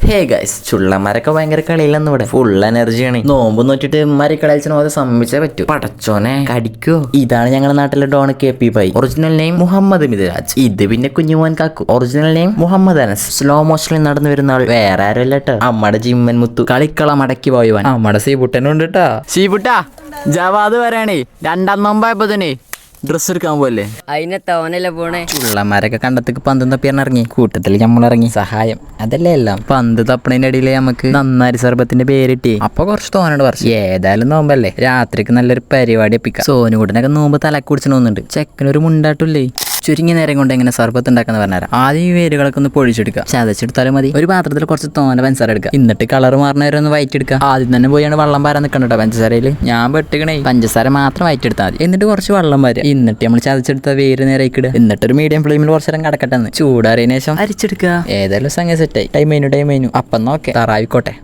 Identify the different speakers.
Speaker 1: Hey guys, ചുള്ളന്മാരൊക്കെ ഭയങ്കര കളിയില്ലെന്ന് ഇവിടെ full എനർജിയാണ്. നോമ്പ് നോറ്റിട്ട് ഇമ്മാരി കളിച്ചിന് പോലെ സമ്മതിച്ചേ പറ്റൂ. പടച്ചോനെ കടിക്കോ. ഇതാണ് ഞങ്ങളുടെ നാട്ടിലെ ഡോൺ KP പൈ. Original name Muhammad Midraj. ഇത് പിന്നെ കുഞ്ഞുമോൻ കാക്കു. Original name Muhammad Anas. Slow മോഷനിൽ നടന്നു വരുന്ന ആൾ വേറെ ആരല്ല കേട്ടോ, അമ്മടെ ജിമ്മൻ മുത്തു. കളിക്കളം അടക്കി പോയവൻ അമ്മടെ സീബുട്ടനുണ്ട് കേട്ടാ. സീബുട്ടാ ജവാദ് വരാണേ. 2-ാം നോമ്പായപ്പോ തന്നെ ഡ്രസ് എടുക്കാൻ പോലെ
Speaker 2: അതിനെ തോന്നല്ലേ പോണേ.
Speaker 1: ചുള്ളന്മാരൊക്കെ കണ്ടത്തേക്ക് പന്ത് തപ്പിയാൻ ഇറങ്ങി. കൂട്ടത്തിൽ നമ്മളിറങ്ങി സഹായം. അതല്ലേ എല്ലാം. പന്ത് തപ്പണതിന്റെ ഇടയിൽ നമുക്ക് നന്നാരി സർബത്തിന്റെ പേരിട്ടി. അപ്പൊ കുറച്ച് തോന്നണ്ട് പറഞ്ഞു. ഏതായാലും നോമ്പല്ലേ, രാത്രിക്ക് നല്ലൊരു പരിപാടി എപ്പിക്കാം. സോനുകൂട്ടനൊക്കെ നോമ്പ് തലക്ക് കുടിച്ചു തോന്നുന്നുണ്ട്. ചെക്കനൊരു മുണ്ടാട്ടില്ലേ. ചുരുങ്ങിയ നേരം കൊണ്ട് എങ്ങനെ സർബത്ത് ഉണ്ടാക്കുന്ന പറഞ്ഞാൽ ആദ്യം ഈ വേരുകളൊക്കെ ഒന്ന് പൊഴിച്ചെടുക്കുക. ചതച്ചെടുത്താലും മതി. ഒരു പാത്രത്തിൽ കുറച്ച് തോന പഞ്ചസാര എടുക്കുക. എന്നിട്ട് കളർ മാറുന്നവരെ ഒന്ന് വയറ്റെടുക്കുക. ആദ്യം തന്നെ പോയാണ് വെള്ളം പാരാൻ നിൽക്കണ്ടോ പഞ്ചസാരയിൽ. ഞാൻ പെട്ടുകണേ പഞ്ചസാര മാത്രം വയറ്റെടുത്താൽ മതി. എന്നിട്ട് കുറച്ച് വെള്ളം പാരുക. എന്നിട്ട് നമ്മൾ ചതച്ചെടുത്ത വേര് നേരേക്കിടുക. എന്നിട്ടൊരു മീഡിയം ഫ്ലെയിമിൽ കുറച്ച് നേരം കിടക്കട്ടെന്ന്. ചൂടാറിയതിനു ശേഷം അരിച്ചെടുക്കുക. ഏതായാലും സംഗതി സെറ്റായി. ടൈം കഴിഞ്ഞു അപ്പം നോക്കെ തറായിക്കോട്ടെ.